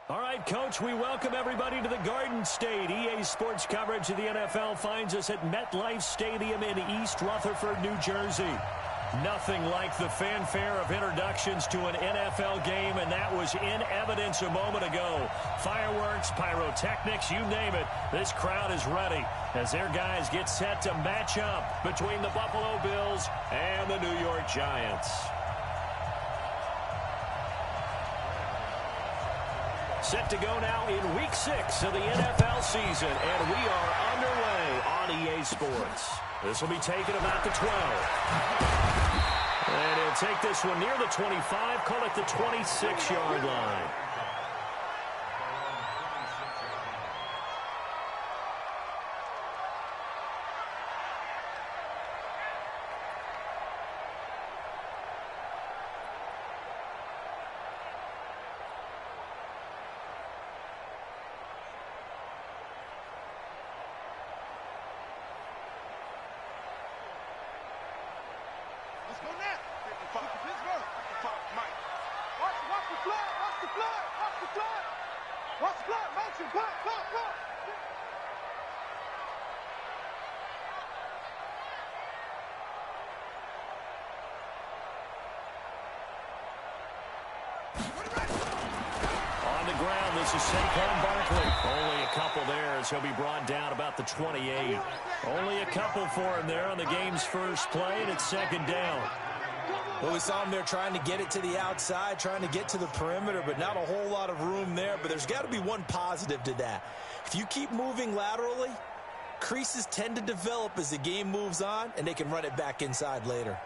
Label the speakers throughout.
Speaker 1: All right, Coach, we welcome everybody to the Garden State. EA Sports coverage of the NFL finds us at MetLife Stadium in East Rutherford, New Jersey. Nothing like the fanfare of introductions to an NFL game, and that was in evidence a moment ago. Fireworks, pyrotechnics, you name it. This crowd is ready as their guys get set to match up between the Buffalo Bills and the New York Giants. Set to go now in Week 6 of the NFL season, and we are underway on EA Sports. This will be taken about the 12. And he'll take this one near the 25, call it the 26-yard line. Only a couple there as he'll be brought down about the 28. Only a couple for him there on the game's first play, and it's second down.
Speaker 2: Well, we saw him there trying to get it to the outside, trying to get to the perimeter, but not a whole lot of room there. But there's got to be one positive to that. If you keep moving laterally, creases tend to develop as the game moves on, and they can run it back inside later.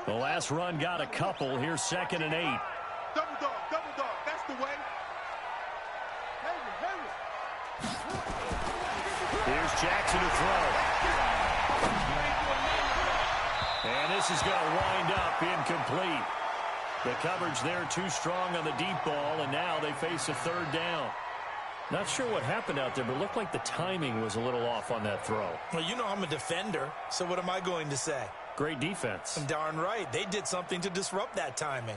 Speaker 1: The last run got a couple. Here's 2nd and 8.
Speaker 3: Double dog, that's the way.
Speaker 1: Here's Jackson to throw. And this is going to wind up incomplete. The coverage there too strong on the deep ball, and now they face a 3rd down. Not sure what happened out there, but it looked like the timing was a little off on that throw.
Speaker 2: Well, you know I'm a defender, so what am I going to say?
Speaker 1: Great defense.
Speaker 2: I'm darn right. They did something to disrupt that timing.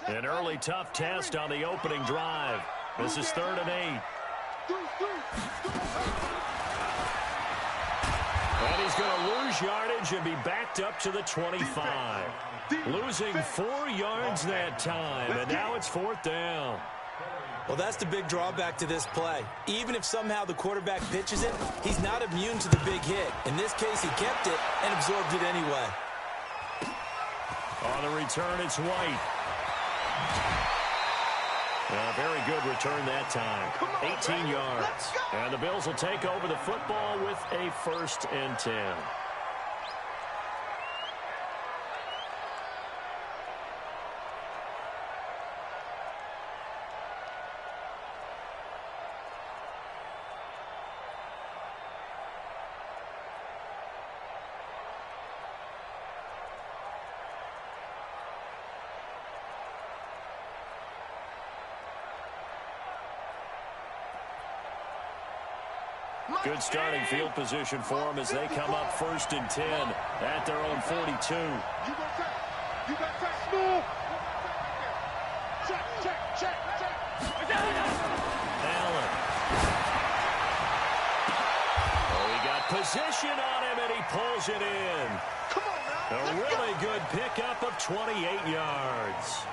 Speaker 1: An early tough test on the opening drive. This is 3rd and 8. And he's going to lose yardage and be backed up to the 25. Losing 4 yards that time, and now it's 4th down.
Speaker 2: Well, that's the big drawback to this play. Even if somehow the quarterback pitches it, he's not immune to the big hit. In this case, he kept it and absorbed it anyway.
Speaker 1: On the return, it's White. A very good return that time. 18 yards. And the Bills will take over the football with a 1st and 10. Good starting field position for them as they come up 1st and 10 at their own 42.
Speaker 3: You got that small. Check.
Speaker 1: Allen. Oh, he got position on him, and he pulls it in.
Speaker 3: Come on now.
Speaker 1: A really good pickup of 28 yards.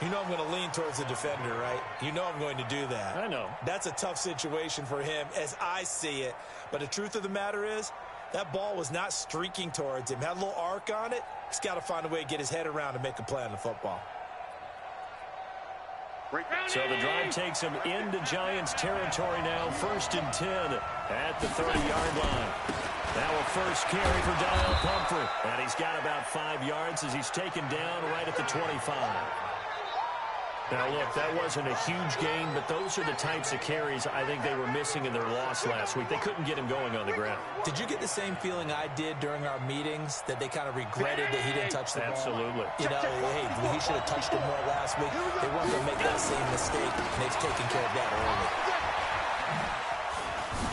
Speaker 2: You know I'm going to lean towards the defender, right? You know I'm going to do that.
Speaker 1: I know.
Speaker 2: That's a tough situation for him as I see it. But the truth of the matter is, that ball was not streaking towards him. Had a little arc on it. He's got to find a way to get his head around and make a play on the football.
Speaker 1: So the drive takes him into Giants territory now. 1st and 10 at the 30-yard line. Now a first carry for Donnell Pumphrey. And he's got about 5 yards as he's taken down right at the 25. Now, look, that wasn't a huge gain, but those are the types of carries I think they were missing in their loss last week. They couldn't get him going on the ground.
Speaker 2: Did you get the same feeling I did during our meetings, that they kind of regretted that he didn't touch the ball?
Speaker 1: Absolutely.
Speaker 2: You know, hey, he should have touched it more last week. They weren't going to make that same mistake, and they've taken care of that early.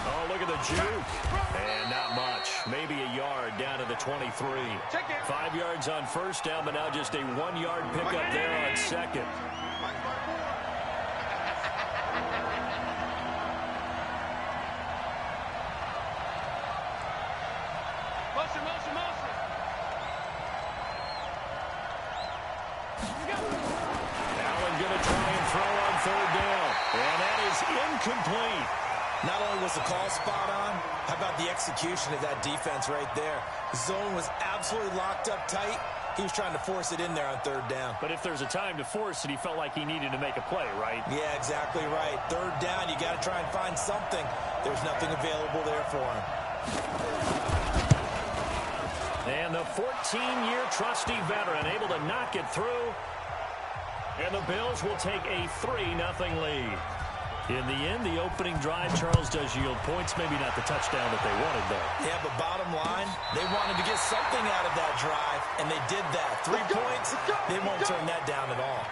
Speaker 1: Oh, look at the juke. And not much. Maybe a yard down to the 23. 5 yards on first down, but now just a 1-yard pickup there on second. Allen going to try and throw on third down. And that is incomplete.
Speaker 2: Not only was the call spot on, how about the execution of that defense right there? The zone was absolutely locked up tight. He was trying to force it in there on third down.
Speaker 1: But if there's a time to force it, he felt like he needed to make a play, right?
Speaker 2: Yeah, exactly right. Third down, you got to try and find something. There's nothing available there for him.
Speaker 1: And the 14-year trusty veteran able to knock it through. And the Bills will take a 3-0 lead. In the end, the opening drive, Charles, does yield points. Maybe not the touchdown that they wanted, though.
Speaker 2: Yeah, but bottom line, they wanted to get something out of that drive, and they did that. 3 points, they won't turn that down at all.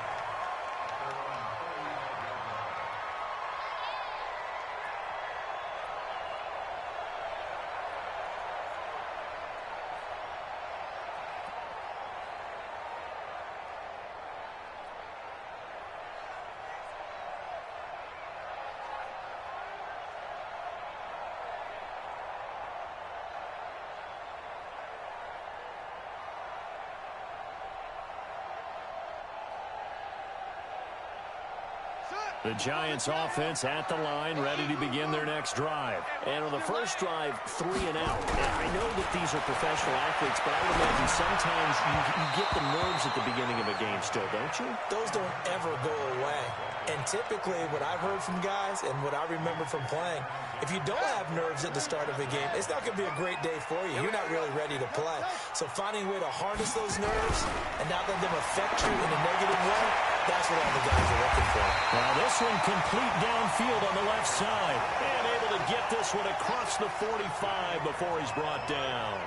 Speaker 1: The Giants offense at the line, ready to begin their next drive. And on the first drive, 3 and out. I know that these are professional athletes, but I would imagine sometimes you get the nerves at the beginning of a game still, don't you?
Speaker 2: Those don't ever go away. And typically, what I've heard from guys and what I remember from playing, if you don't have nerves at the start of a game, it's not going to be a great day for you. You're not really ready to play. So finding a way to harness those nerves and not let them affect you in a negative way, that's what all the guys are looking for.
Speaker 1: Now this one complete downfield on the left side. And able to get this one across the 45 before he's brought down.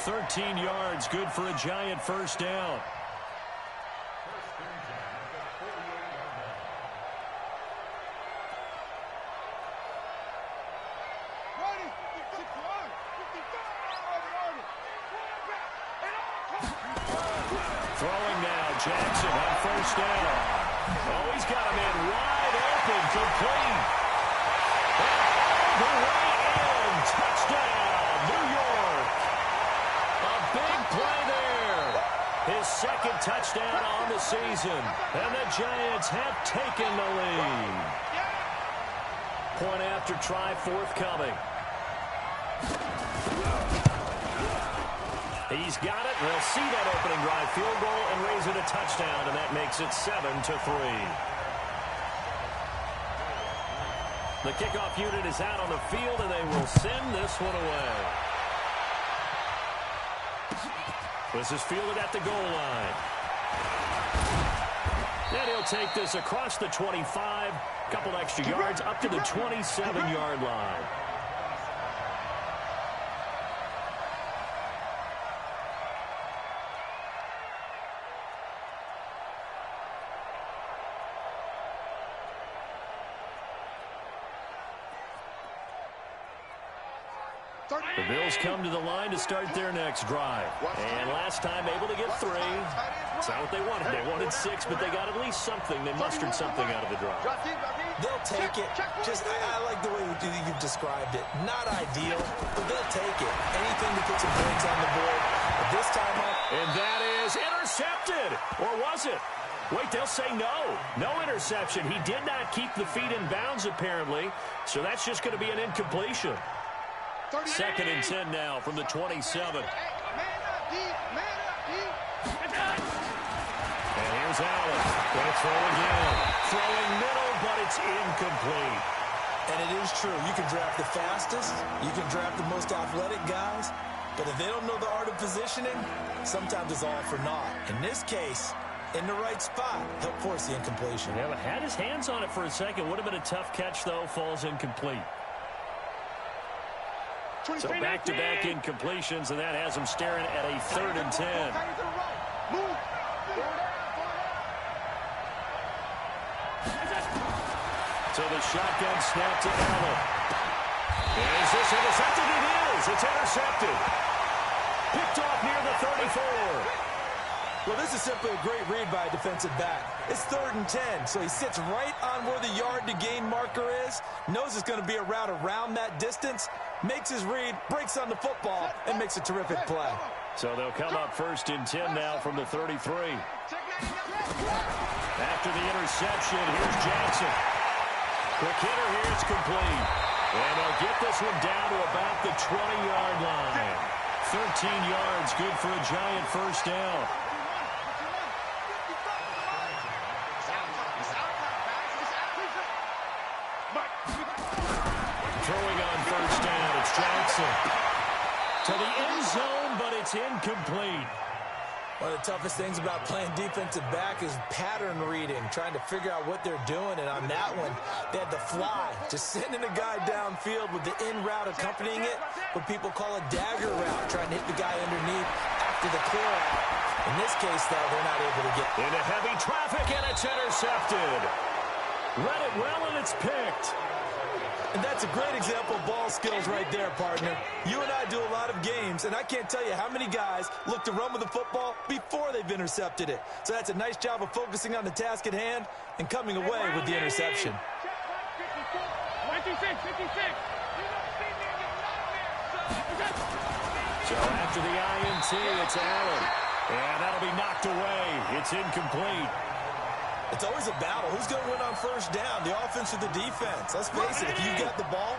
Speaker 1: 13 yards, good for a Giant first down. Throwing now, Jackson on first down. Oh, he's got a man wide open, complete. The right end, touchdown, New York. A big play there. His second touchdown on the season. And the Giants have taken the lead. Point after try forthcoming. He's got it. We'll see that opening drive field goal and raise it a touchdown, and that makes it 7-3. The kickoff unit is out on the field, and they will send this one away. This is fielded at the goal line. And he'll take this across the 25, couple extra yards, up to the 27-yard line. The Bills come to the line to start their next drive. And last time able to get 3. That's not what they wanted. They wanted 6, but they got at least something. They mustered something out of the drive.
Speaker 2: They'll take it. I like the way you've described it. Not ideal, but they'll take it. Anything to put some points on the board. But this time up.
Speaker 1: And that is intercepted. Or was it? Wait, they'll say no. No interception. He did not keep the feet in bounds, apparently. So that's just going to be an incompletion. 2nd and 10 now from the 27. And here's Allen. Going to throw again. Throwing middle, but it's incomplete.
Speaker 2: And it is true. You can draft the fastest. You can draft the most athletic guys. But if they don't know the art of positioning, sometimes it's all for naught. In this case, in the right spot. Help force the incompletion.
Speaker 1: Yeah, but had his hands on it for a second. Would have been a tough catch, though. Falls incomplete. So back-to-back incompletions, and that has him staring at a 3rd and 10. So the shotgun snap to Allen. Is this intercepted? It is. It's intercepted. Picked off near the 34.
Speaker 2: Well, this is simply a great read by a defensive back. It's 3rd and 10, so he sits right on where the yard-to-gain marker is, knows it's going to be a route around that distance, makes his read, breaks on the football, and makes a terrific play.
Speaker 1: So they'll come up 1st and 10 now from the 33. After the interception, here's Jackson. Quick hitter here, it's complete. And they'll get this one down to about the 20-yard line. 13 yards, good for a Giant first down. Throwing on first down, it's Jackson. To the end zone, but it's incomplete.
Speaker 2: One of the toughest things about playing defensive back is pattern reading, trying to figure out what they're doing. And on that one, they had the fly, just sending a guy downfield with the in route accompanying it, what people call a dagger route, trying to hit the guy underneath after the clear out. In this case, though, they're not able to get
Speaker 1: into heavy traffic, and it's intercepted. Read it well, and it's picked.
Speaker 2: And that's a great example of ball skills right there, partner. You and I do a lot of games, and I can't tell you how many guys look to run with the football before they've intercepted it. So that's a nice job of focusing on the task at hand and coming away with the interception.
Speaker 3: 56.
Speaker 1: So after the INT, it's Allen. And that'll be knocked away. It's incomplete.
Speaker 2: It's always a battle. Who's going to win on first down, the offense or the defense? Let's face it, if you've got the ball,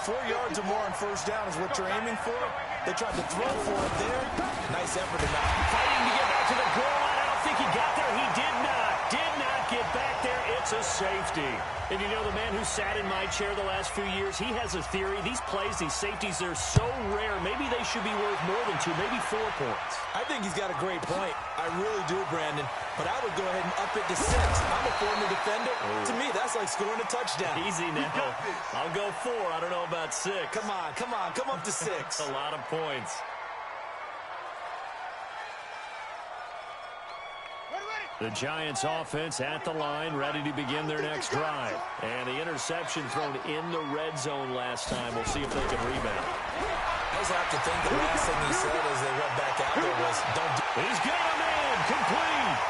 Speaker 2: 4 yards or more on first down is what you're aiming for. They tried to throw for it there. Nice effort to not.
Speaker 1: Fighting to get back to the goal line. I don't think he got there. He did not get back there. It's a safety. And you know, the man who sat in my chair the last few years, he has a theory. These plays, these safeties, they're so rare. Maybe they should be worth more than 2, maybe 4 points.
Speaker 2: I think he's got a great point. I really do, Brandon. But I would go ahead and up it to 6. I'm a former defender. Oh. To me, that's like scoring a touchdown.
Speaker 1: Easy now. I'll go 4. I don't know about 6.
Speaker 2: Come on. Come up to 6.
Speaker 1: A lot of points. The Giants offense at the line, ready to begin their next drive. And the interception thrown in the red zone last time. We'll see if they can rebound.
Speaker 2: I just have to think the last thing he said as they went back out there was, don't do.
Speaker 1: He's got a man, complete.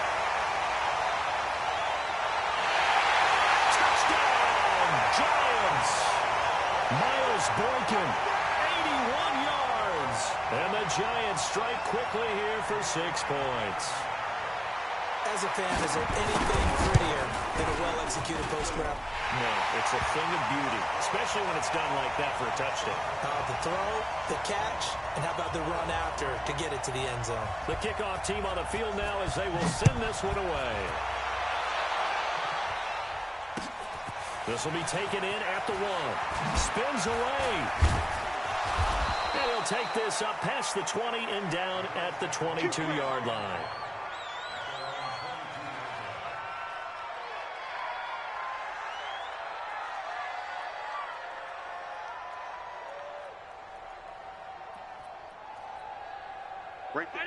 Speaker 1: Touchdown, Giants. Miles Boykin, 81 yards. And the Giants strike quickly here for 6 points.
Speaker 2: As a fan, is there anything prettier than a well-executed post-grab?
Speaker 1: No, it's a thing of beauty, especially when it's done like that for a touchdown.
Speaker 2: The throw, the catch, and how about the run after to get it to the end zone?
Speaker 1: The kickoff team on the field now as they will send this one away. This will be taken in at the 1. Spins away. And he'll take this up past the 20 and down at the 22-yard line.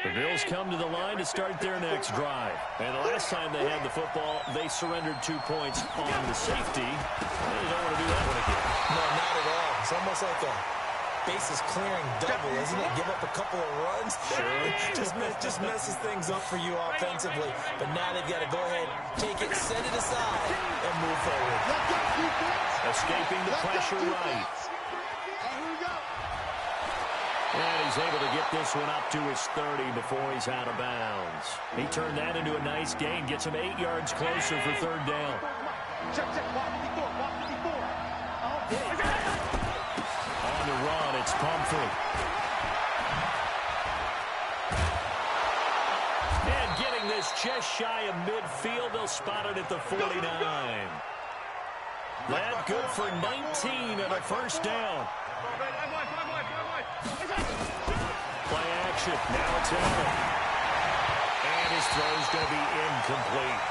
Speaker 1: The Bills come to the line to start their next drive. And the last time they had the football, they surrendered 2 points on the safety. They don't want to do that one again.
Speaker 2: No, not at all. It's almost like a bases clearing double, isn't it? Give up a couple of runs.
Speaker 1: Sure.
Speaker 2: just messes things up for you offensively. But now they've got to go ahead, take it, set it aside, and move forward.
Speaker 1: Escaping the pressure right. And he's able to get this one up to his 30 before he's out of bounds. He turned that into a nice gain, gets him 8 yards closer for 3rd down. On the run, it's Pumphrey. And getting this just shy of midfield, they'll spot it at the 49. That good for 19 and a first down. Play action. Now it's Allen. And his His throw is going to be incomplete.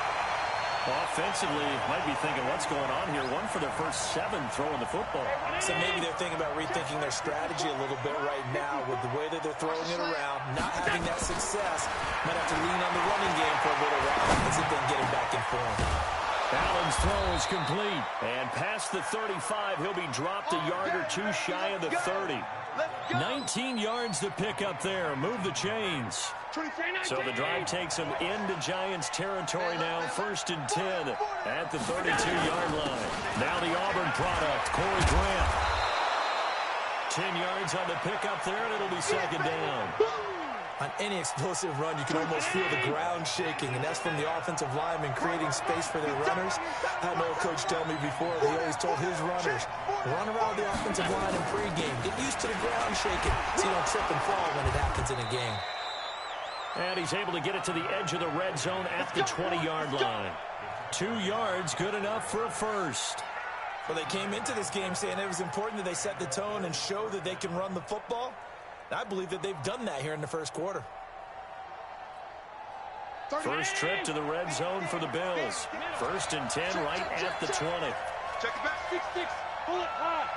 Speaker 1: Offensively, might be thinking, what's going on here? One for their first 7 throwing the football.
Speaker 2: So maybe they're thinking about rethinking their strategy a little bit right now with the way that they're throwing it around, not having that success. Might have to lean on the running game for a little while as if they can get him back in form.
Speaker 1: Allen's throw is complete. And past the 35, he'll be dropped a yard or 2 shy of the 30. 19 yards to pick up there. Move the chains. So the drive takes them into Giants territory now. 1st and 10 at the 32-yard line. Now the Auburn product, Corey Grant. 10 yards on the pickup there, and it'll be 2nd down.
Speaker 2: On any explosive run, you can almost feel the ground shaking, and that's from the offensive linemen creating space for their runners. I had an old coach tell me before that he always told his runners, run around the offensive line in pregame. Get used to the ground shaking so you don't trip and fall when it happens in a game.
Speaker 1: And he's able to get it to the edge of the red zone at the 20-yard line. 2 yards, good enough for a first.
Speaker 2: Well, they came into this game saying it was important that they set the tone and show that they can run the football. I believe that they've done that here in the first quarter.
Speaker 1: First trip to the red zone for the Bills. 1st and 10 right at the 20.
Speaker 3: Check it back. 6-6. Pull it high.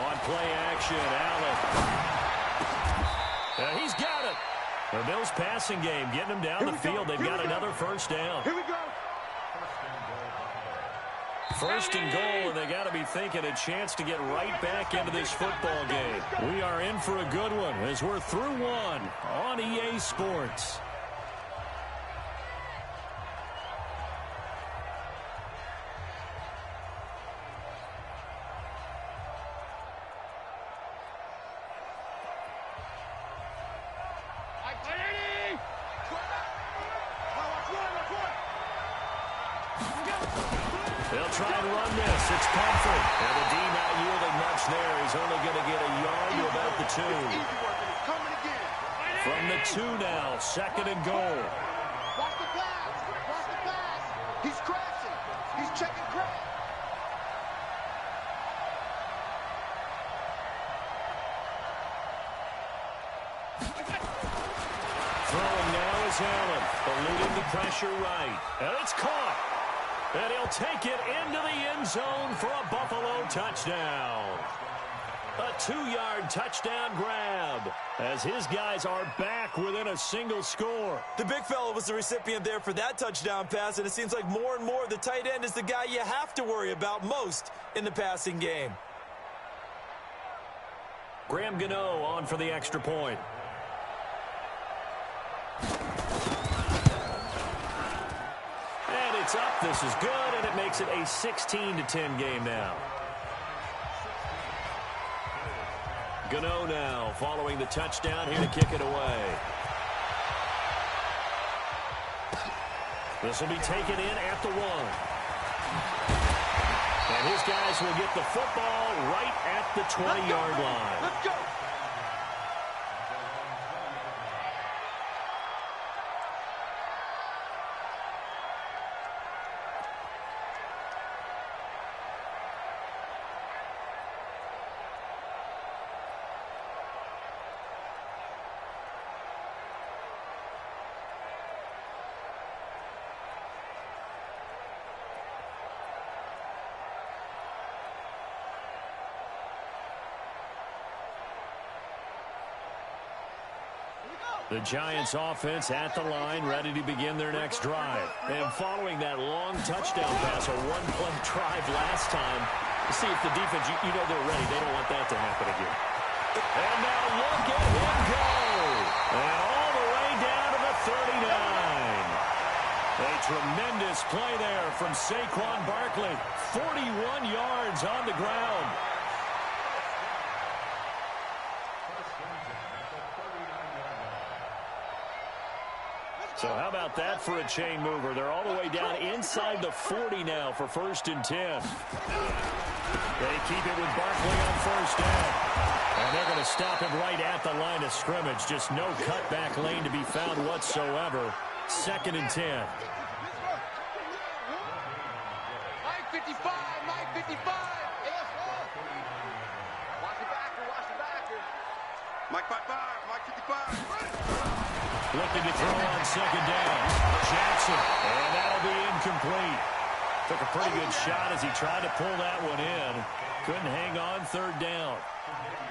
Speaker 1: On play action, Allen. He's got it. The Bills passing game getting them down the field. They've got another first down.
Speaker 3: Here we go.
Speaker 1: 1st and goal, and they got to be thinking a chance to get right back into this football game. We are in for a good one as we're through one on EA Sports. They'll try and run this. It's Comfort. And the D not yielding much there. He's only going to get a yard to about the 2. From the 2 now, 2nd and goal.
Speaker 3: Watch the pass. Watch the pass. He's crashing. He's checking crash.
Speaker 1: Throwing now is Allen. Eluding the pressure right. And it's caught. And he'll take it into the end zone for a Buffalo touchdown. A 2-yard touchdown grab as his guys are back within a single score.
Speaker 2: The big fella was the recipient there for that touchdown pass, and it seems like more and more the tight end is the guy you have to worry about most in the passing game.
Speaker 1: Graham Gano on for the extra point. And it's up. This is good, and it makes it a 16-10 game now. Gano now following the touchdown here to kick it away. This will be taken in at the 1. And his guys will get the football right at the 20-yard line.
Speaker 3: Let's go.
Speaker 1: The Giants offense at the line, ready to begin their next drive. And following that long touchdown pass, a one-play drive last time, see if the defense, you know they're ready. They don't want that to happen again. And now look at him go. And all the way down to the 39. A tremendous play there from Saquon Barkley. 41 yards on the ground. So how about that for a chain mover? They're all the way down inside the 40 now for 1st and 10. They keep it with Barkley on 1st down. And they're going to stop him right at the line of scrimmage. Just no cutback lane to be found whatsoever. 2nd and 10.
Speaker 3: Mike 55, Mike 55. Watch the backer, watch the backer. Mike 55, Mike 55.
Speaker 1: Looking to throw on second down. Jackson, and that'll be incomplete. Took a pretty good shot as he tried to pull that one in. Couldn't hang on third down.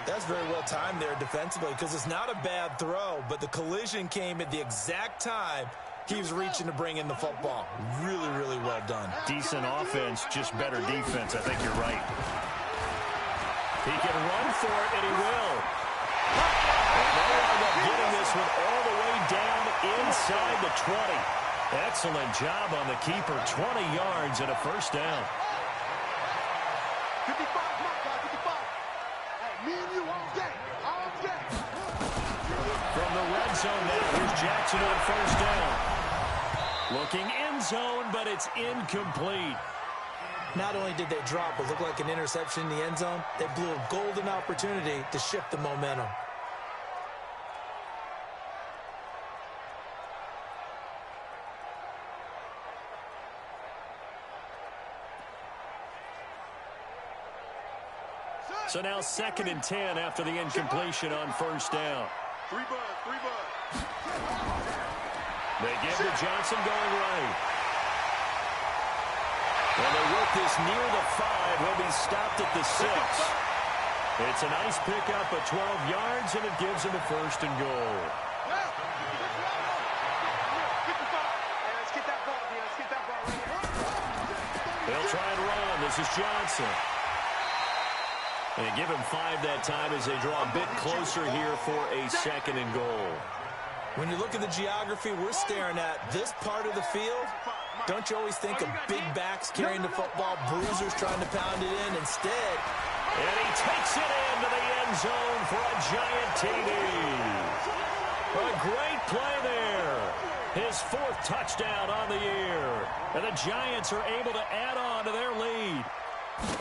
Speaker 2: That's very well timed there defensively because it's not a bad throw, but the collision came at the exact time he was reaching to bring in the football. Really, really well done.
Speaker 1: Decent offense, just better defense. I think you're right. He can run for it, and he will. And they end up getting this one all the way down inside the 20. Excellent job on the keeper. 20 yards and a first down.
Speaker 3: 55, come on, guys, 55. Hey, me and you all day, all day.
Speaker 1: From the red zone now, here's Jackson on first down. Looking end zone, but it's incomplete.
Speaker 2: Not only did they drop what looked like an interception in the end zone, they blew a golden opportunity to shift the momentum.
Speaker 1: So now 2nd and 10 after the incompletion on first down.
Speaker 3: Three bud.
Speaker 1: They give to Johnson going right. And they work this near the 5. He'll be stopped at the 6. It's a nice pickup of 12 yards, and it gives him a first and goal. They'll try and run. This is Johnson. And give him 5 that time as they draw a bit closer here for a 2nd and goal.
Speaker 2: When you look at the geography we're staring at, this part of the field, don't you always think of big backs carrying the football, bruisers trying to pound it in? Instead,
Speaker 1: and he takes it into the end zone for a giant TD. A great play there. His 4th touchdown on the year. And the Giants are able to add on to their lead.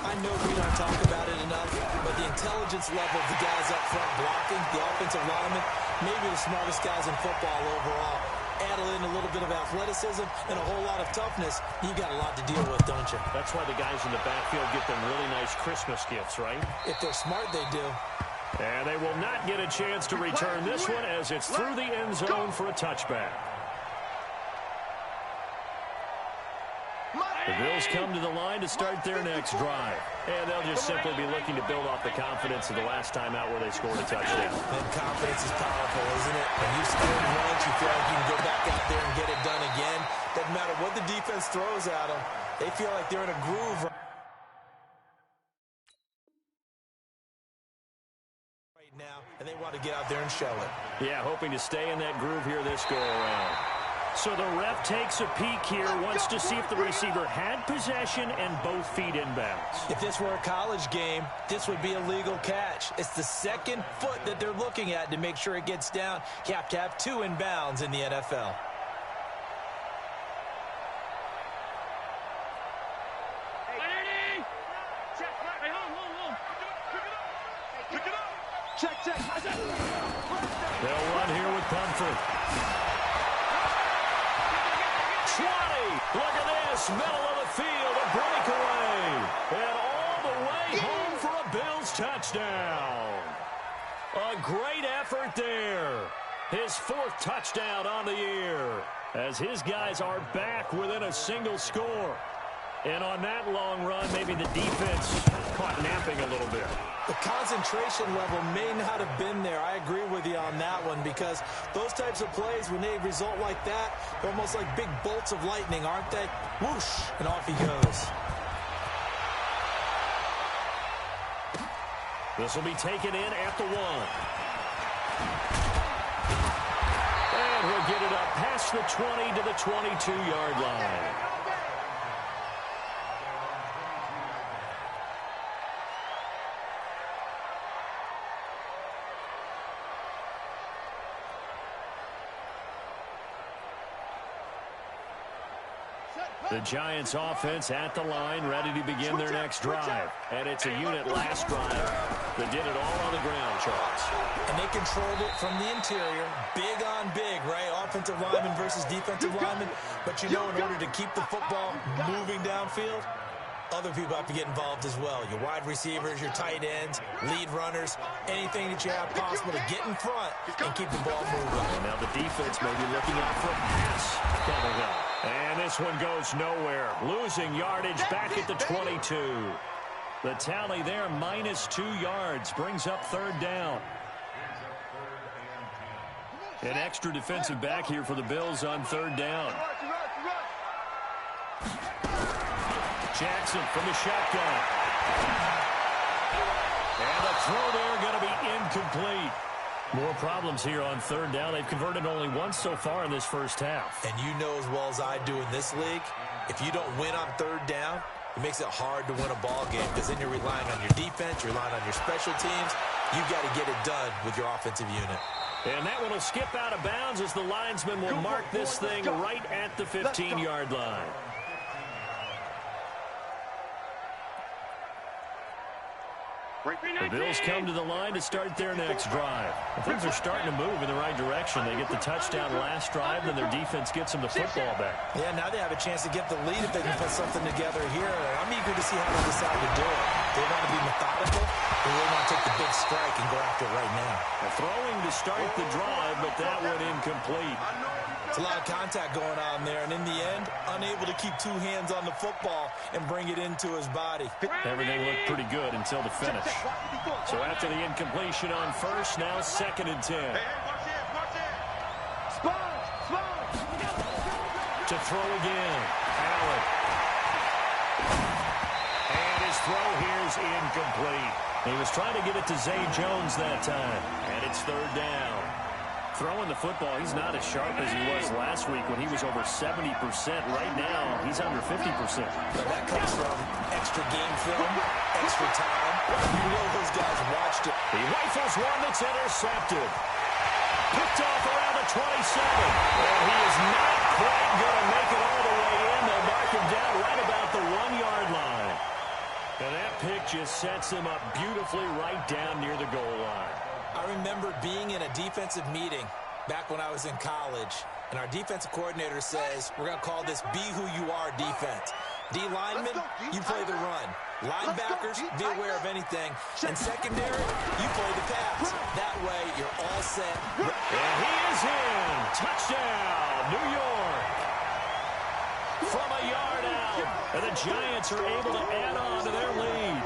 Speaker 2: I know we don't talk about it enough, but the intelligence level of the guys up front blocking, the offensive linemen, maybe the smartest guys in football overall. Add in a little bit of athleticism and a whole lot of toughness, you got a lot to deal with, don't you?
Speaker 1: That's why the guys in the backfield get them really nice Christmas gifts, right?
Speaker 2: If they're smart, they do.
Speaker 1: And they will not get a chance to return this one as it's through the end zone for a touchback. The Bills come to the line to start their next drive. And they'll just simply be looking to build off the confidence of the last time out where they scored a touchdown.
Speaker 2: And confidence is powerful, isn't it? When you score once, you feel like you can go back out there and get it done again. Doesn't matter what the defense throws at them. They feel like they're in a groove right now, and they want to get out there and show it.
Speaker 1: Yeah, hoping to stay in that groove here this go-around. So the ref takes a peek here, wants to see if the receiver had possession and both feet inbounds.
Speaker 2: If this were a college game, this would be a legal catch. It's the 2nd foot that they're looking at to make sure it gets down. You have to have 2 inbounds in the NFL.
Speaker 3: Check.
Speaker 1: They'll run here with Pumphrey. 20. Look at this. Middle of the field. A breakaway. And all the way home for a Bills touchdown. A great effort there. His 4th touchdown on the year. As his guys are back within a single score. And on that long run, maybe the defense caught napping a little bit.
Speaker 2: The concentration level may not have been there. I agree with you on that one because those types of plays, when they result like that, they're almost like big bolts of lightning, aren't they? Whoosh, and off he goes.
Speaker 1: This will be taken in at the 1. And he'll get it up past the 20 to the 22-yard line. The Giants offense at the line, ready to begin their next drive. And it's a unit last drive that did it all on the ground, Charles.
Speaker 2: And they controlled it from the interior. Big on big, right? Offensive lineman versus defensive lineman. But you know, in order to keep the football moving downfield, other people have to get involved as well. Your wide receivers, your tight ends, lead runners, anything that you have possible to get in front and keep the ball moving.
Speaker 1: And now the defense may be looking out for a pass coming up. And this one goes nowhere. Losing yardage back at the 22. The tally there, -2 yards, brings up 3rd down. An extra defensive back here for the Bills on 3rd down. Jackson from the shotgun. And the throw there going to be incomplete. More problems here on 3rd down. They've converted only once so far in this first half.
Speaker 2: And you know as well as I do in this league, if you don't win on 3rd down, it makes it hard to win a ball game because then you're relying on your defense, you're relying on your special teams. You've got to get it done with your offensive unit.
Speaker 1: And that one will skip out of bounds as the linesman will mark this thing right at the 15-yard line. The Bills come to the line to start their next drive. Things are starting to move in the right direction. They get the touchdown last drive, then their defense gets them the football back.
Speaker 2: Yeah, now they have a chance to get the lead if they can put something together here. I'm eager to see how they decide to do it. They want to be methodical. They really want to take the big strike and go after it right now.
Speaker 1: Throwing to start the drive, but that one incomplete.
Speaker 2: It's a lot of contact going on there, and in the end, unable to keep 2 hands on the football and bring it into his body.
Speaker 1: Everything looked pretty good until the finish. So after the incompletion on 1st, now 2nd and 10. To throw again. Allen. And his throw here is incomplete. He was trying to get it to Zay Jones that time. And it's 3rd down. Throwing the football, he's not as sharp as he was last week when he was over 70%. Right now, he's under 50%.
Speaker 2: But that comes from extra game film, extra time. You know those guys watched it.
Speaker 1: He rifles one that's intercepted. Picked off around the 27. And he is not quite going to make it all the way in. They'll mark him down right about the 1-yard line. And that pick just sets him up beautifully right down near the goal line.
Speaker 2: I remember being in a defensive meeting back when I was in college, and our defensive coordinator says, we're going to call this Be Who You Are defense. D linemen, you play the run. Linebackers, be aware of anything. And secondary, you play the pass. That way, you're all set.
Speaker 1: And he is in. Touchdown, New York. From a yard out. And the Giants are able to add on to their lead.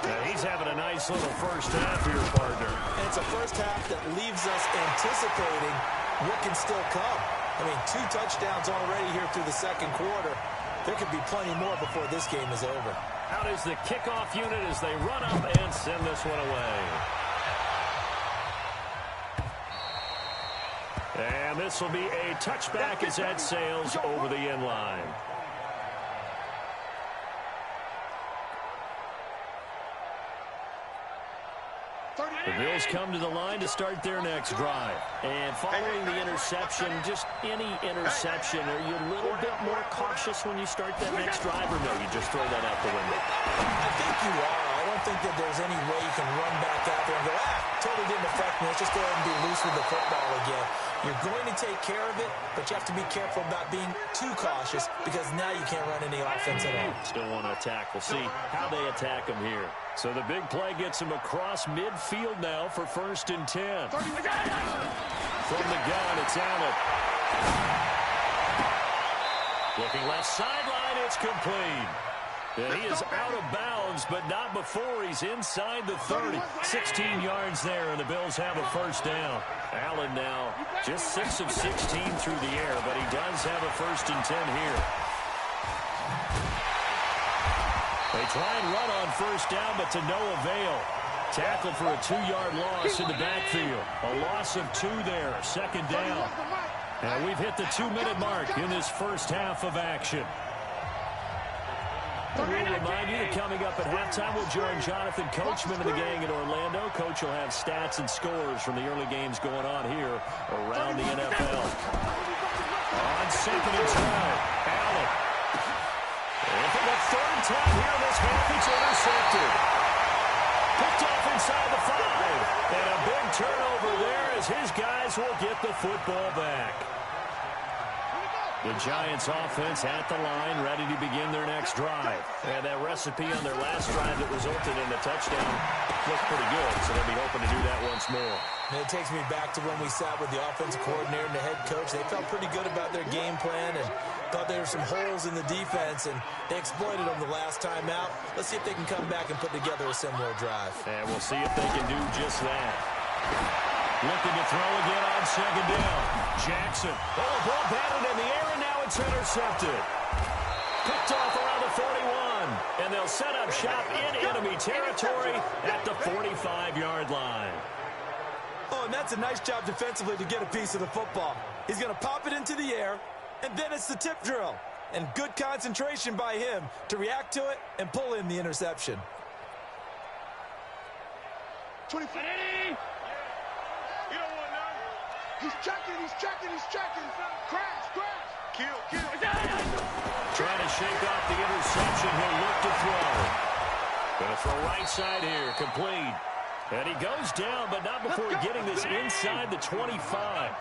Speaker 1: And he's having a nice little first half here, partner.
Speaker 2: And it's a first half that leaves us anticipating what can still come. I mean, 2 touchdowns already here through the 2nd quarter. There could be plenty more before this game is over.
Speaker 1: Out is the kickoff unit as they run up and send this one away. And this will be a touchback as that sails over the end line. The Bills come to the line to start their next drive. And following the interception, just any interception, are you a little bit more cautious when you start that next drive, or no, you just throw that out the window?
Speaker 2: I think you are. I don't think that there's any way you can run back out there and go, totally didn't affect me. Let's just go ahead and be loose with the football again. You're going to take care of it, but you have to be careful about being too cautious because now you can't run any offense at all.
Speaker 1: Still want to attack. We'll see how they attack him here. So the big play gets him across midfield now for 1st and 10. From the gun, it's Allen. Looking left sideline, it's complete. And he is out of bounds, but not before he's inside the 30. 16 yards there, and the Bills have a first down. Allen now just 6 of 16 through the air, but he does have a 1st and 10 here. They try and run on first down, but to no avail. Tackled for a 2-yard loss in the backfield. A loss of 2 there, 2nd down. And we've hit the 2-minute mark in this first half of action. We'll remind you that coming up at halftime, we'll join Jonathan Coachman and the gang in Orlando. Coach will have stats and scores from the early games going on here around the NFL. On 2nd and 12, Allen. And for the 3rd time here in this half, it's intercepted. Picked off inside the 5. And a big turnover there as his guys will get the football back. The Giants offense at the line, ready to begin their next drive. And that recipe on their last drive that resulted in a touchdown looked pretty good, so they'll be hoping to do that once more.
Speaker 2: And it takes me back to when we sat with the offensive coordinator and the head coach. They felt pretty good about their game plan and thought there were some holes in the defense, and they exploited them the last time out. Let's see if they can come back and put together a similar drive.
Speaker 1: And we'll see if they can do just that. Looking to throw again on second down. Jackson. Oh, ball batted in the air, and now it's intercepted. Picked off around the 41. And they'll set up shop in enemy territory at the 45-yard line.
Speaker 2: Oh, and that's a nice job defensively to get a piece of the football. He's going to pop it into the air, and then it's the tip drill. And good concentration by him to react to it and pull in the interception.
Speaker 3: 24. He's checking. Crash. Kill.
Speaker 1: Trying to shake off the interception. He'll look to throw. Going to throw right side here. Complete. And he goes down, but not before getting this inside the 25.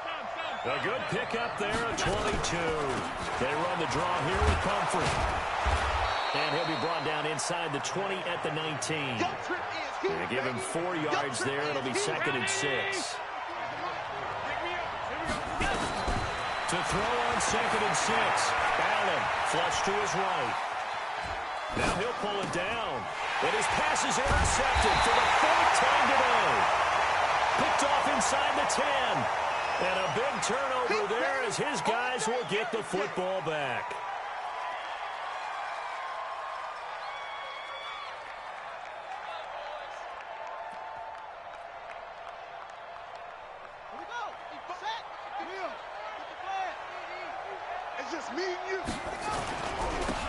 Speaker 1: A good pickup there at 22. They run the draw here with Comfort. And he'll be brought down inside the 20 at the 19. They give him 4 yards there. It'll be 2nd and 6. To throw on 2nd and 6. Allen flush to his right. Now he'll pull it down. And his pass is intercepted for the 4th time today. Picked off inside the 10. And a big turnover there as his guys will get the football back.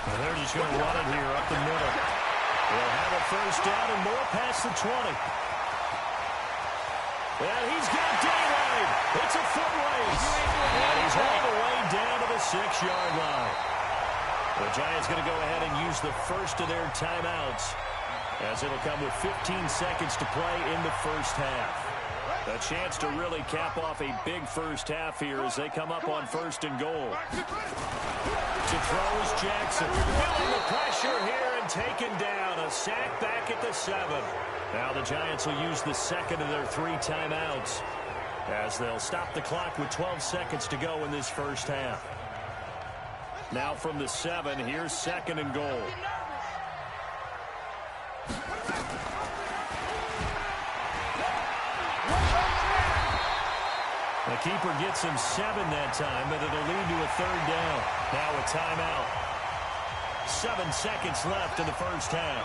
Speaker 1: And they're just going to run it here up the middle. They'll have a first down and more past the 20. And he's got daylight. It's a foot race. And he's all the way down to the 6-yard line. The Giants going to go ahead and use the first of their timeouts, as it'll come with 15 seconds to play in the first half. A chance to really cap off a big first half here as they come up on 1st and goal. To throw is Jackson. Feeling the pressure here and taken down. A sack back at the 7. Now the Giants will use the second of their 3 timeouts, as they'll stop the clock with 12 seconds to go in this first half. Now from the 7, here's 2nd and goal. The keeper gets him 7 that time, but it'll lead to a 3rd down. Now a timeout. 7 seconds left in the first half.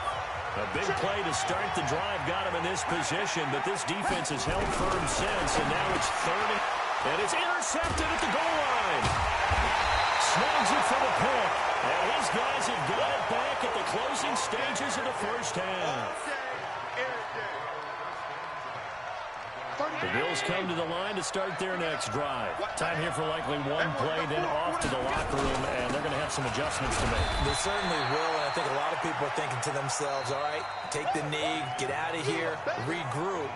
Speaker 1: A big play to start the drive got him in this position, but this defense has held firm since, and now it's 3rd. And it's intercepted at the goal line. Snags it for the pick. And his guys have got it back at the closing stages of the first half. The Bills come to the line to start their next drive. Time here for likely one play, then off to the locker room, and they're going to have some adjustments to make.
Speaker 2: They certainly will, and I think a lot of people are thinking to themselves, all right, take the knee, get out of here, regroup.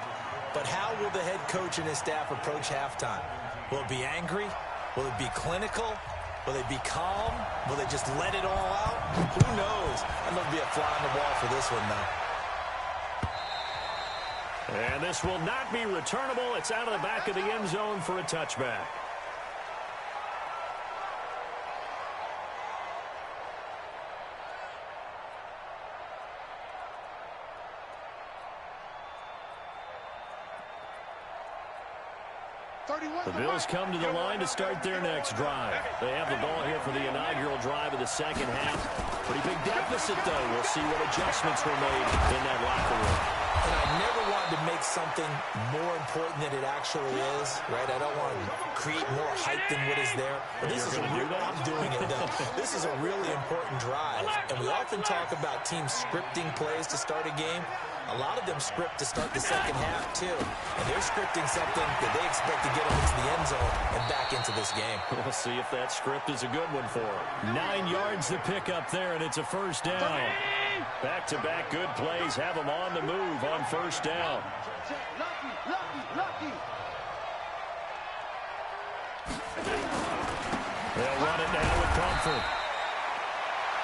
Speaker 2: But how will the head coach and his staff approach halftime? Will it be angry? Will it be clinical? Will they be calm? Will they just let it all out? Who knows? I'd love to be a fly on the wall for this one, though.
Speaker 1: And this will not be returnable. It's out of the back of the end zone for a touchback. The Bills come to the line to start their next drive. They have the ball here for the inaugural drive of the second half. Pretty big deficit, though. We'll see what adjustments were made in that locker room.
Speaker 2: And I never wanted to make something more important than it actually is, right? I don't want to create more hype than what is there. But this is I'm doing it, though. This is a really important drive. And we often talk about teams scripting plays to start a game. A lot of them script to start the second half, too. And they're scripting something that they expect to get them into the end zone and back into this game.
Speaker 1: We'll see if that script is a good one for them. 9 yards to pick up there, and it's a first down. Back-to-back good plays have them on the move on first down. They'll run it now with comfort.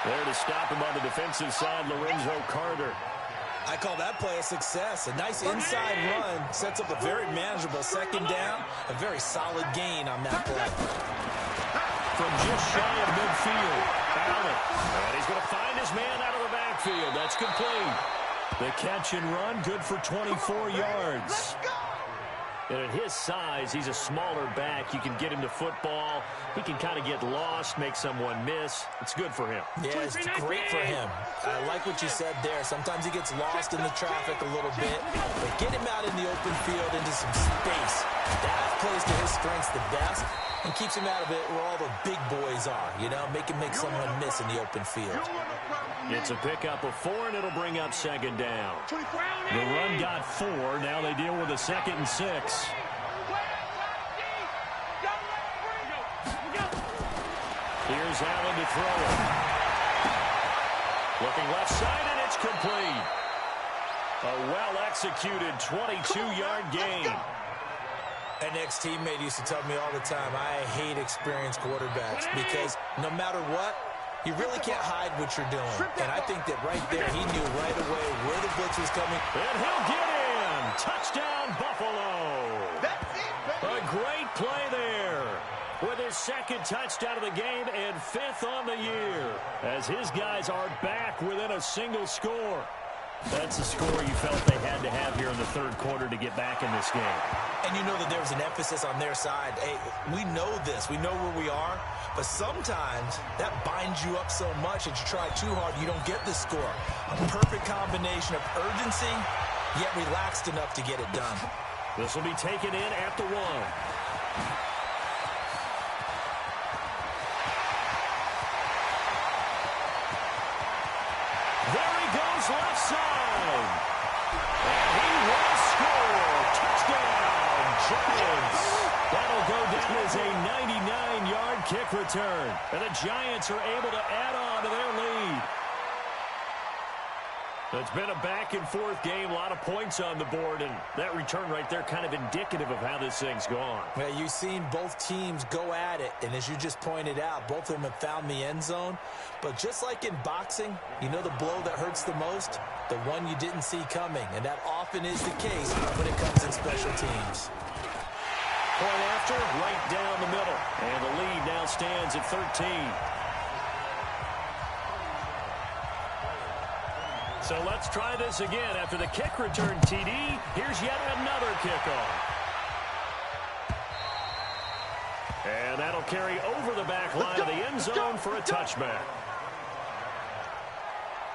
Speaker 1: There to stop him on the defensive side, Lorenzo Carter.
Speaker 2: I call that play a success. A nice inside run sets up a very manageable second down. A very solid gain on that play.
Speaker 1: From just shy of midfield, Allen. And he's going to find his man out of the backfield. That's complete. The catch and run, good for 24 yards. And at his size, he's a smaller back. You can get him to football. He can kind of get lost, make someone miss. It's good for him.
Speaker 2: Yeah, it's great for him. I like what you said there. Sometimes he gets lost in the traffic a little bit. But get him out in the open field into some space. That plays to his strengths the best and keeps him out of it where all the big boys are. You know, make him make someone miss in the open field.
Speaker 1: It's a pickup of 4, and it'll bring up second down. The run got 4. Now they deal with a 2nd and 6. Here's Allen to throw it. Looking left side, and it's complete. A well-executed 22-yard gain.
Speaker 2: An ex-teammate used to tell me all the time, I hate experienced quarterbacks because no matter what, you really can't hide what you're doing. And I think that right there, he knew right away where the blitz was coming.
Speaker 1: And he'll get in. Touchdown, Buffalo. A great play there. With his 2nd touchdown of the game and 5th on the year. As his guys are back within a single score. That's the score you felt they had to have here in the 3rd quarter to get back in this game.
Speaker 2: And you know that there was an emphasis on their side. Hey, we know this. We know where we are. But sometimes that binds you up so much that you try too hard, you don't get the score. A perfect combination of urgency, yet relaxed enough to get it done.
Speaker 1: This will be taken in at the 1. There he goes left side. And he will score. Touchdown, Giants. That'll go down as a 99-yard kick return. And the Giants are able to add on to their lead. It's been a back-and-forth game, a lot of points on the board, and that return right there kind of indicative of how this thing's gone.
Speaker 2: Well, you've seen both teams go at it, and as you just pointed out, both of them have found the end zone. But just like in boxing, you know the blow that hurts the most? The one you didn't see coming, and that often is the case when it comes in special teams.
Speaker 1: Point after, right down the middle, and the lead now stands at 13. So let's try this again. After the kick return TD, here's yet another kickoff. And that'll carry over the back line of the end zone for a touchback.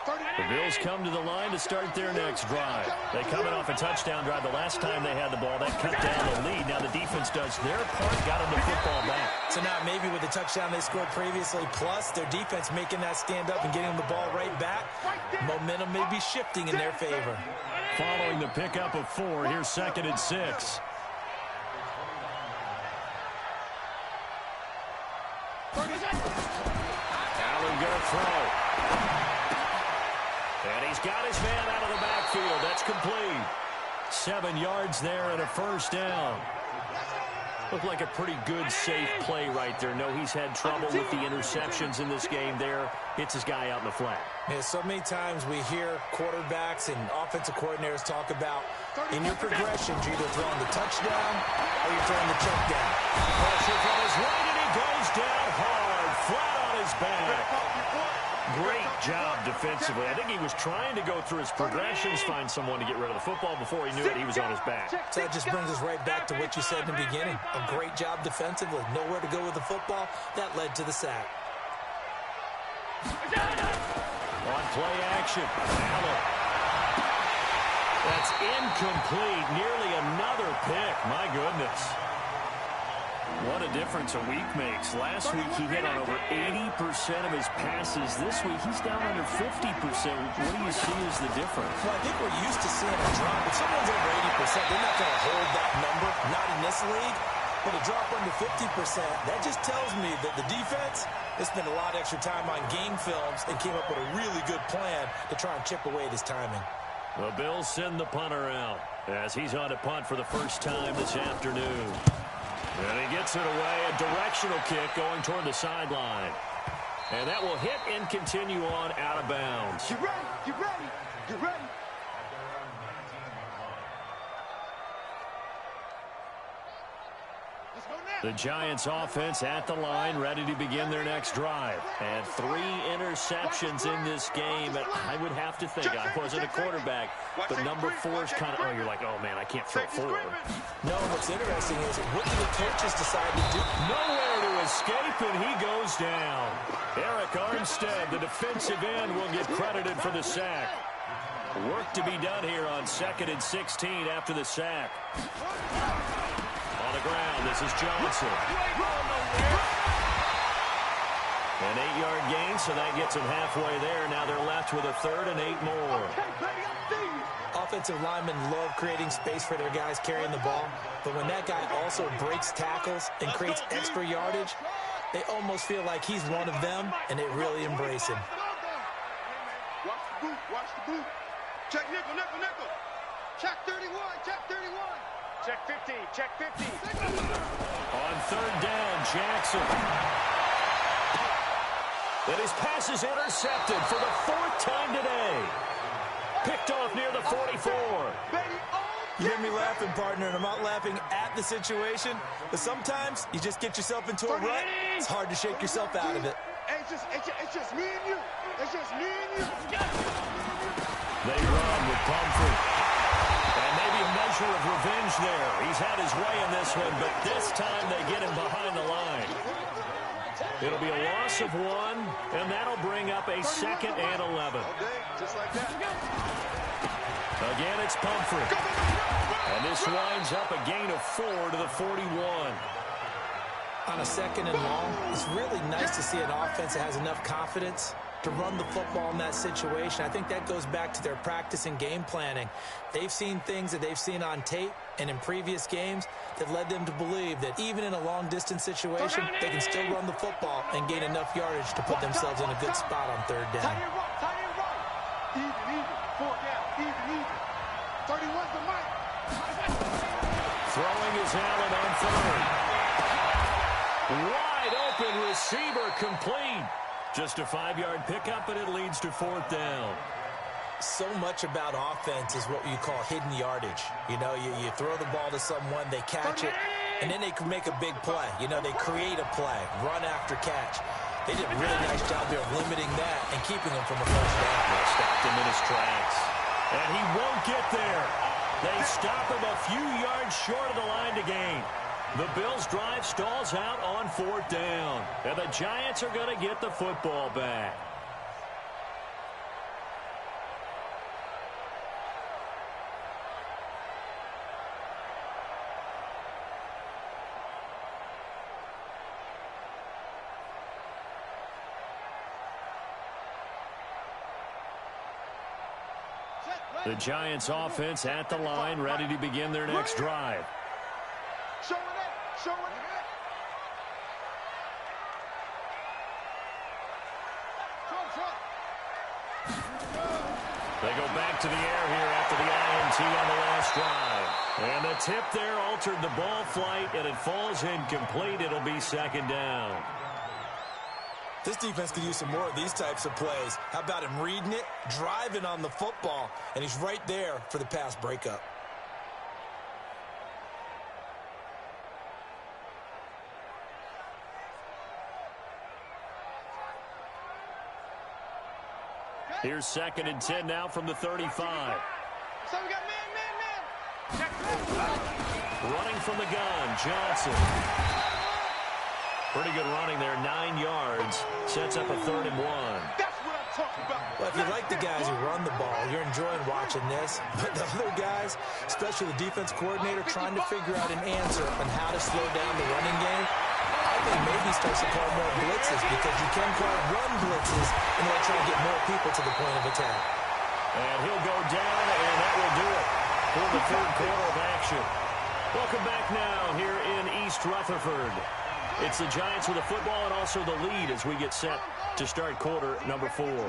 Speaker 1: The Bills come to the line to start their next drive. They coming off a touchdown drive the last time they had the ball. That cut down the lead. Now the defense does their part, got them the football back.
Speaker 2: So now maybe with the touchdown they scored previously, plus their defense making that stand up and getting them the ball right back, momentum may be shifting in their favor.
Speaker 1: Following the pickup of 4, here's 2nd and 6. Allen gonna throw. And he's got his man out of the backfield. That's complete. 7 yards there and a first down. Looked like a pretty good, safe play right there. No, he's had trouble with the interceptions in this game there. Hits his guy out in the flat.
Speaker 2: Yeah, so many times we hear quarterbacks and offensive coordinators talk about in your progressions, you're either throwing the touchdown or you're throwing the check down.
Speaker 1: Pressure from his right, and he goes down hard, flat on his back. Great job defensively. I think he was trying to go through his progressions, find someone to get rid of the football. Before he knew it, he was on his back.
Speaker 2: So that just brings us right back to what you said in the beginning. A great job defensively. Nowhere to go with the football. That led to the sack.
Speaker 1: On play action, Allen. That's incomplete. Nearly another pick. My goodness. What a difference a week makes. Last week he hit on over 80% of his passes. This week he's down under 50%. What do you see as the difference?
Speaker 2: Well, I think we're used to seeing a drop. If someone's over 80%, they're not going to hold that number, not in this league. But a drop under 50%, that just tells me that the defense has spent a lot of extra time on game films and came up with a really good plan to try and chip away at his timing.
Speaker 1: The Bills send the punter out as he's on to punt for the first time this afternoon. And he gets it away, a directional kick going toward the sideline. And that will hit and continue on out of bounds.
Speaker 3: Get ready, get ready, get ready.
Speaker 1: The Giants offense at the line, ready to begin their next drive. And 3 interceptions in this game. And I would have to think, I wasn't a quarterback, but number 4 is kind of, oh, you're like, oh, man, I can't throw 4.
Speaker 2: No, what's interesting is, what do the coaches decide to do?
Speaker 1: Nowhere to escape, and he goes down. Eric Armstead, the defensive end, will get credited for the sack. Work to be done here on 2nd and 16 after the sack. On the ground, this is Johnson. An 8-yard gain, so that gets them halfway there. Now they're left with a 3rd and 8 more.
Speaker 2: Offensive linemen love creating space for their guys carrying the ball, but when that guy also breaks tackles and creates extra yardage, they almost feel like he's one of them, and they really embrace him.
Speaker 3: Watch the boot, watch the boot. Check nickel, nickel, nickel. Check 31, check 31. Check 50, check 50.
Speaker 1: On 3rd down, Jackson. And his pass is intercepted for the 4th time today. Picked off near the 44.
Speaker 2: You hear me laughing, partner, and I'm not laughing at the situation, but sometimes you just get yourself into a rut. It's hard to shake yourself out of it.
Speaker 3: It's just me and you. It's just me and you.
Speaker 1: They run with Pumphrey. And maybe a measure of revenge there. He's had his way in this one, but this time they get him behind the line. It'll be a loss of 1, and that'll bring up a 2nd and 11.
Speaker 3: Just like that.
Speaker 1: Again, it's Pumphrey. And this winds up a gain of 4 to the 41.
Speaker 2: On a 2nd and long, it's really nice to see an offense that has enough confidence to run the football in that situation. I think that goes back to their practice and game planning. They've seen things that they've seen on tape and in previous games that led them to believe that even in a long-distance situation, they can still run the football and gain enough yardage to put themselves in a good spot on 3rd down.
Speaker 3: Tight end right. Even. 4 down, even. 31's the mic.
Speaker 1: Throwing is Allen on 3rd. Wide open receiver complete. Just a 5-yard pickup, and it leads to 4th down.
Speaker 2: So much about offense is what you call hidden yardage. You know, you throw the ball to someone, they catch it, and then they can make a big play. You know, they create a play, run after catch. They did a really nice job there of limiting that and keeping him from a first down.
Speaker 1: They stopped him in his tracks. And he won't get there. They stop him a few yards short of the line to gain. The Bills' drive stalls out on 4th down. And the Giants are going to get the football back. The Giants offense at the line, ready to begin their next drive.
Speaker 3: Show it up, show it up.
Speaker 1: They go back to the air here after the INT on the last drive. And the tip there altered the ball flight, and it falls incomplete. It'll be 2nd down.
Speaker 2: This defense could use some more of these types of plays. How about him reading it, driving on the football, and he's right there for the pass breakup.
Speaker 1: Here's 2nd and 10 now from the 35.
Speaker 3: So we got man.
Speaker 1: Running from the gun, Johnson. Pretty good running there, 9 yards. Sets up a 3rd and 1.
Speaker 3: That's what I'm talking about.
Speaker 2: Well, if you like the guys who run the ball, you're enjoying watching this. But the other guys, especially the defense coordinator, trying to figure out an answer on how to slow down the running game, I think maybe starts to call more blitzes, because you can call run blitzes and they'll try to get more people to the point of attack.
Speaker 1: And he'll go down, and that will do it for the 3rd quarter of action. Welcome back now here in East Rutherford. It's the Giants with the football and also the lead as we get set to start quarter number 4. And an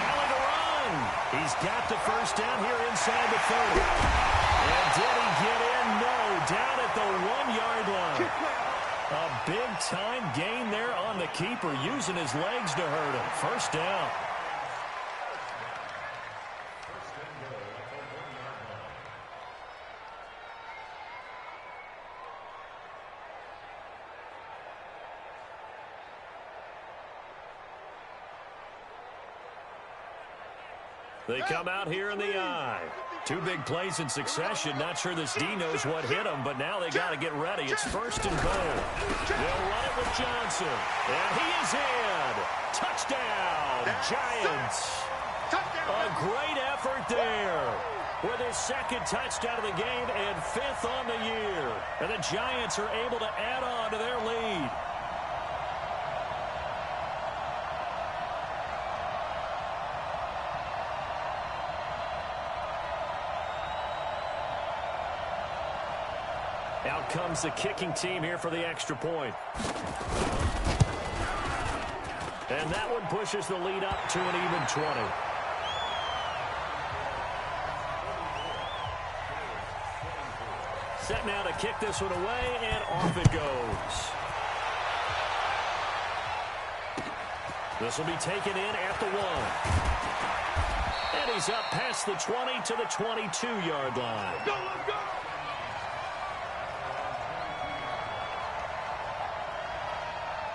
Speaker 1: alley to run. He's got the first down here inside the 30. And did he get in? No, down at the 1-yard line. A big-time gain there on the keeper, using his legs to hurt him. First down. They come out here in the I. 2 big plays in succession. Not sure this D knows what hit him, but now they got to get ready. It's first and goal. They'll run it with Johnson. And he is in. Touchdown, Giants. A great effort there. With his second touchdown of the game and 5th on the year. And the Giants are able to add on to their lead. Out comes the kicking team here for the extra point. And that one pushes the lead up to an even 20. Set now to kick this one away, and off it goes. This will be taken in at the 1. And he's up past the 20 to the 22-yard line.
Speaker 3: Go, let's go!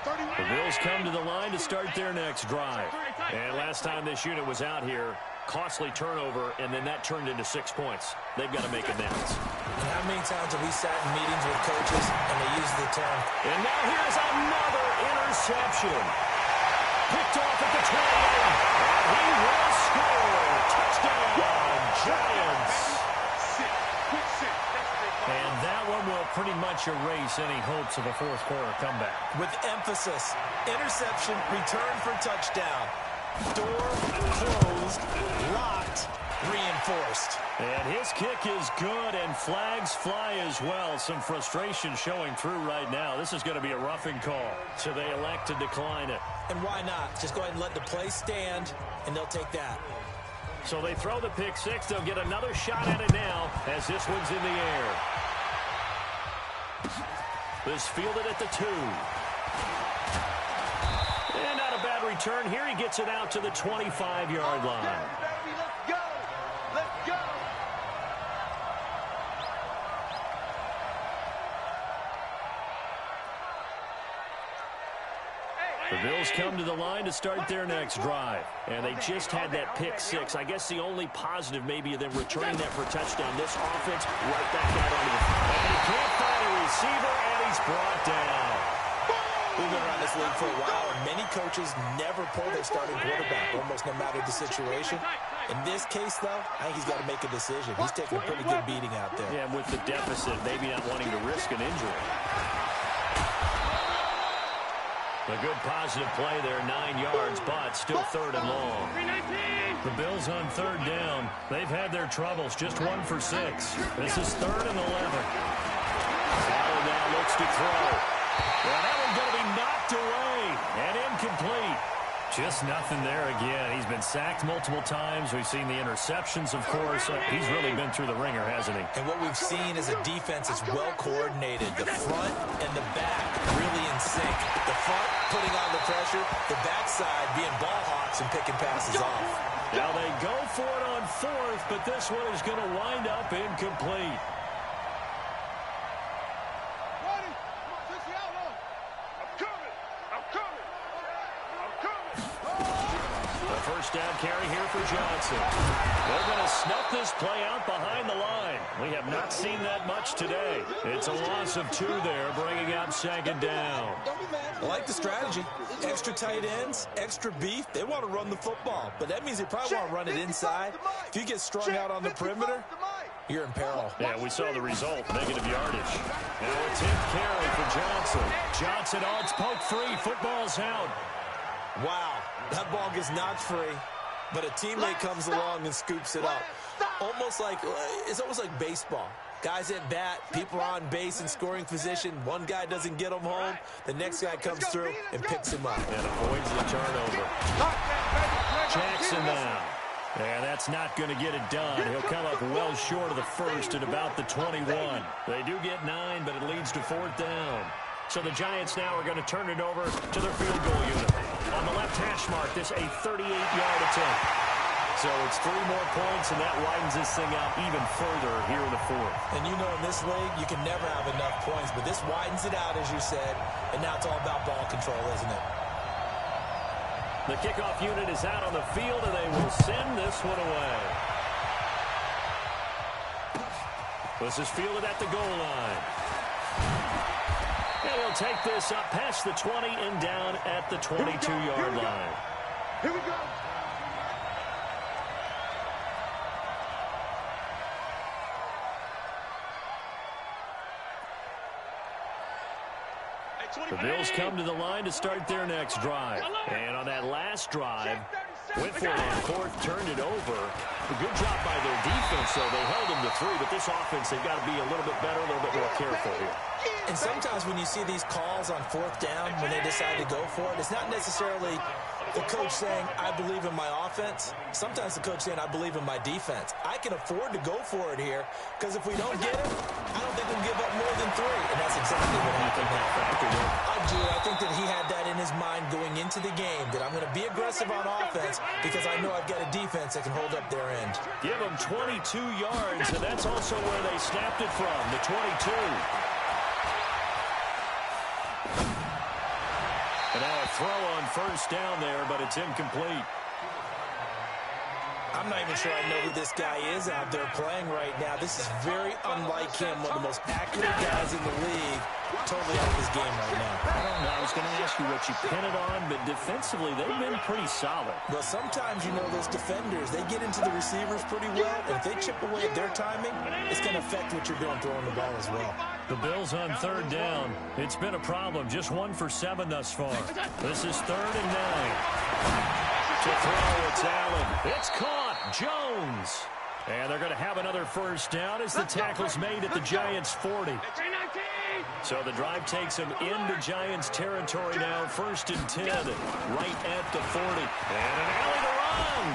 Speaker 1: The Bills come to the line to start their next drive. And last time this unit was out here, costly turnover, and then that turned into 6 points. They've got to make amends.
Speaker 2: And how many times have we sat in meetings with coaches and they use the term?
Speaker 1: And now here's another interception. Picked off at the 28. And he will score. Touchdown, Giants. And that one will pretty much erase any hopes of a fourth-quarter comeback.
Speaker 2: With emphasis, interception, return for touchdown. Door closed, locked, reinforced.
Speaker 1: And his kick is good, and flags fly as well. Some frustration showing through right now. This is going to be a roughing call, so they elect to decline it.
Speaker 2: And why not? Just go ahead and let the play stand, and they'll take that.
Speaker 1: So they throw the pick six. They'll get another shot at it now as this one's in the air. This fielded at the 2. And not a bad return. Here he gets it out to the 25-yard line.
Speaker 3: Let's go! Let's go!
Speaker 1: The Bills come to the line to start their next drive. And they just had that pick six. I guess the only positive maybe of them returning that for a touchdown. This offense right back out on the and he can't find a receiver, and he's brought down.
Speaker 2: We've been around this league for a while, and many coaches never pull their starting quarterback, almost no matter the situation. In this case, though, I think he's got to make a decision. He's taking a pretty good beating out there.
Speaker 1: Yeah, with the deficit, maybe not wanting to risk an injury. A good positive play there, 9 yards, but still third and long. The Bills on third down. They've had their troubles, just 1 for 6. This is 3rd and 11. Allen now looks to throw. Well, that one's going to be knocked away and incomplete. Just nothing there again. He's been sacked multiple times. We've seen the interceptions, of course. He's really been through the ringer, hasn't he?
Speaker 2: And what we've seen is a defense that's well coordinated. The front and the back really in sync. The front putting on the pressure, the backside being ball hawks and picking passes off.
Speaker 1: Now they go for it on 4th, but this one is going to wind up incomplete. Down carry here for Johnson. They're going to snuff this play out behind the line. We have not seen that much today. It's a loss of 2 there, bringing up 2nd down.
Speaker 2: I like the strategy. Extra tight ends, extra beef. They want to run the football, but that means they probably want to run it inside. If you get strung out on the perimeter, you're in peril.
Speaker 1: Yeah, we saw the result, negative yardage. Now a 10th carry for Johnson. Johnson, oh, it's poked free. Football's out.
Speaker 2: Wow, that ball gets knocked free, but a teammate comes along and scoops it up. It's almost like baseball. Guys at bat, people are on base in scoring position. One guy doesn't get him home. The next guy comes through and picks him up.
Speaker 1: And avoids the turnover. Jackson now. And that's not going to get it done. He'll come up well short of the first at about the 21. They do get 9, but it leads to 4th down. So the Giants now are going to turn it over to their field goal unit. On the left hash mark, this a 38-yard attempt. So it's 3 more points, and that widens this thing out even further here in the 4th.
Speaker 2: And you know in this league, you can never have enough points, but this widens it out, as you said, and now it's all about ball control, isn't it?
Speaker 1: The kickoff unit is out on the field, and they will send this one away. This is fielded at the goal line. And he'll take this up past the 20 and down at the 22-yard line.
Speaker 3: Here we go.
Speaker 1: The Bills come to the line to start their next drive. And on that last drive, went for it on 4th, turned it over. A good job by their defense, though. They held them to 3, but this offense, they've got to be a little bit better, a little bit more careful here.
Speaker 2: And sometimes when you see these calls on 4th down, when they decide to go for it, it's not necessarily the coach saying, I believe in my offense. Sometimes the coach saying, I believe in my defense. I can afford to go for it here, because if we don't get it, I don't think we'll give up more than 3. And that's exactly what happened now. I do. I think that he had that in his mind going into the game, that I'm going to be aggressive on offense because I know I've got a defense that can hold up their end.
Speaker 1: Give them 22 yards, and that's also where they snapped it from, the 22. And now a throw on 1st down there, but it's incomplete.
Speaker 2: I'm not even sure I know who this guy is out there playing right now. This is very unlike him, one of the most accurate guys in the league. Totally out of his game right now.
Speaker 1: I don't know. I was going to ask you what you pin it on, but defensively, they've been pretty solid.
Speaker 2: Well, sometimes, you know, those defenders, they get into the receivers pretty well. And if they chip away at their timing, it's going to affect what you're doing throwing the ball as well.
Speaker 1: The Bills on 3rd down. It's been a problem. Just 1 for 7 thus far. This is 3rd and 9. To throw, it's Allen. It's caught. Jones. And they're going to have another 1st down as the tackle's made at the Giants' 40. So the drive takes them into Giants territory now. 1st and 10, right at the 40. And an alley to run.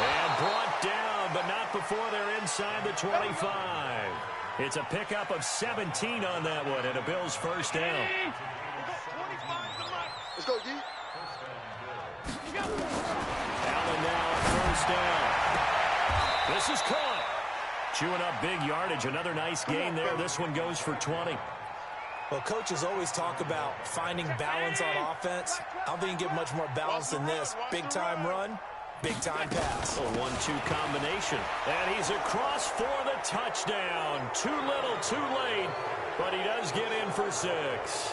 Speaker 1: And brought down, but not before they're inside the 25. It's a pickup of 17 on that one, and a Bills 1st down.
Speaker 3: Let's go, D.
Speaker 1: Allen now on 1st down. This is caught. Chewing up big yardage. Another nice gain there. This one goes for 20.
Speaker 2: Well, coaches always talk about finding balance on offense. I don't think you can get much more balance than this. Big-time run, big-time pass.
Speaker 1: A 1-2 combination. And he's across for the touchdown. Too little, too late. But he does get in for 6.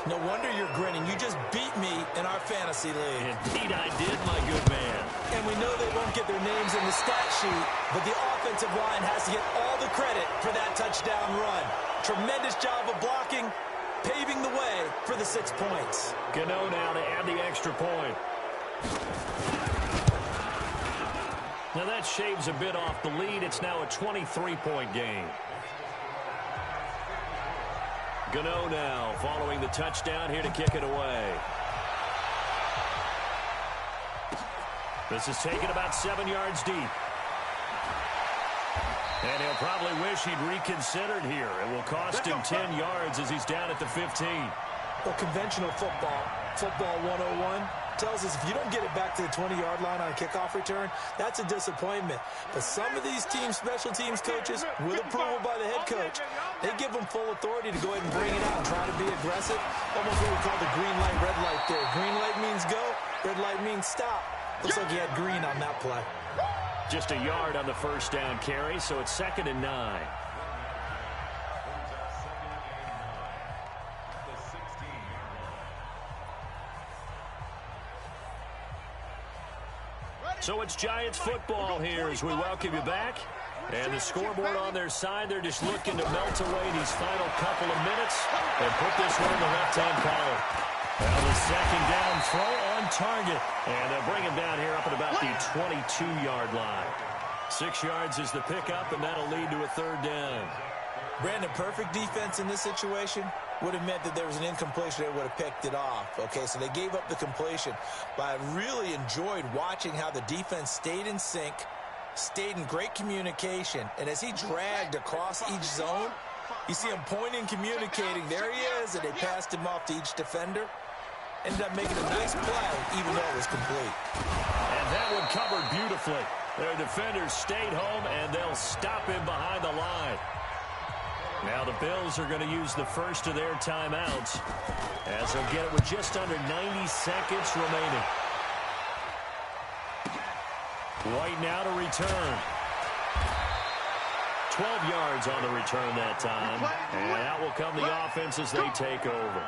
Speaker 2: No wonder you're grinning. You just beat me in our fantasy league.
Speaker 1: Indeed I did, my good man.
Speaker 2: And we know they won't get their names in the stat sheet, but the offensive line has to get all the credit for that touchdown run. Tremendous job of blocking, paving the way for the 6 points.
Speaker 1: Gano now to add the extra point. Now that shaves a bit off the lead. It's now a 23-point game. Gano now following the touchdown here to kick it away. This is taken about 7 yards deep. And he'll probably wish he'd reconsidered here. It will cost him 10 yards as he's down at the 15.
Speaker 2: Well, conventional football 101, tells us if you don't get it back to the 20-yard line on a kickoff return, that's a disappointment. But some of these teams, special teams coaches, with approval by the head coach, they give them full authority to go ahead and bring it out and try to be aggressive. Almost what we call the green light, red light there. Green light means go, red light means stop. Looks like he had green on that play.
Speaker 1: Just a yard on the 1st down carry, so it's 2nd and 9. So it's Giants football here as we welcome you back. And the scoreboard on their side, they're just looking to melt away these final couple of minutes and put this one in the left-hand column. Well, the 2nd down throw on target. And they'll bring him down here up at about the 22-yard line. 6 yards is the pickup, and that'll lead to a 3rd down.
Speaker 2: Brandon, perfect defense in this situation would have meant that there was an incompletion. They would have picked it off. Okay, so they gave up the completion. But I really enjoyed watching how the defense stayed in sync, stayed in great communication, and as he dragged across each zone, you see him pointing, communicating. There he is, and they passed him off to each defender. Ended up making a nice play, even though it was complete.
Speaker 1: And that one covered beautifully. Their defenders stayed home, and they'll stop him behind the line. Now the Bills are going to use the first of their timeouts, as they'll get it with just under 90 seconds remaining. White now to return. 12 yards on the return that time. And out will come the offense as they take over.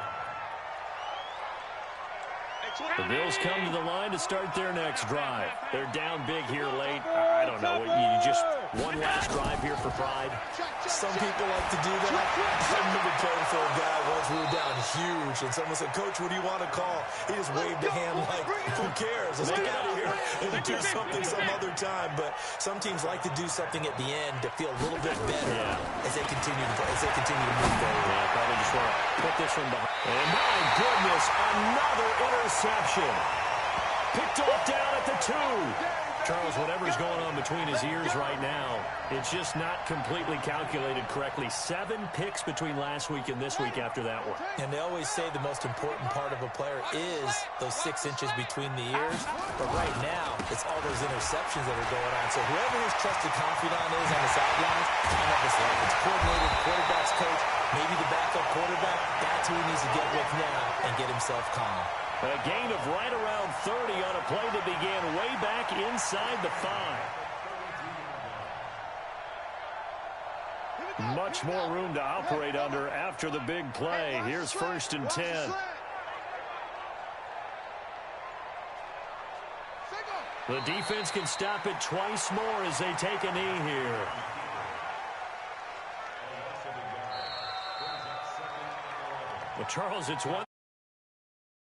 Speaker 1: The Bills come to the line to start their next drive. They're down big here late. I don't know. You just one last drive here for pride.
Speaker 2: Some people like to do that. I remember playing for a guy once. We were down huge, and someone said, "Coach, what do you want to call?" He just waved a hand like, "Who cares? Let's get out of here and do something some other time." But some teams like to do something at the end to feel a little bit better as they continue to move forward.
Speaker 1: Yeah, probably just want to put this one behind. And my goodness, another interception. Picked off down at the 2. Charles, whatever's going on between his ears right now, it's just not completely calculated correctly. 7 picks between last week and this week after that one.
Speaker 2: And they always say the most important part of a player is those 6 inches between the ears. But right now, it's all those interceptions that are going on. So whoever his trusted confidant is on the sidelines, I know this offense coordinator, quarterback's coach, maybe the backup quarterback, that's who he needs to get with now and get himself calm.
Speaker 1: A gain of right around 30 on a play that began way back inside the 5. Much more room to operate under after the big play. Here's 1st and 10. The defense can stop it twice more as they take a knee here. Well, Charles, it's one.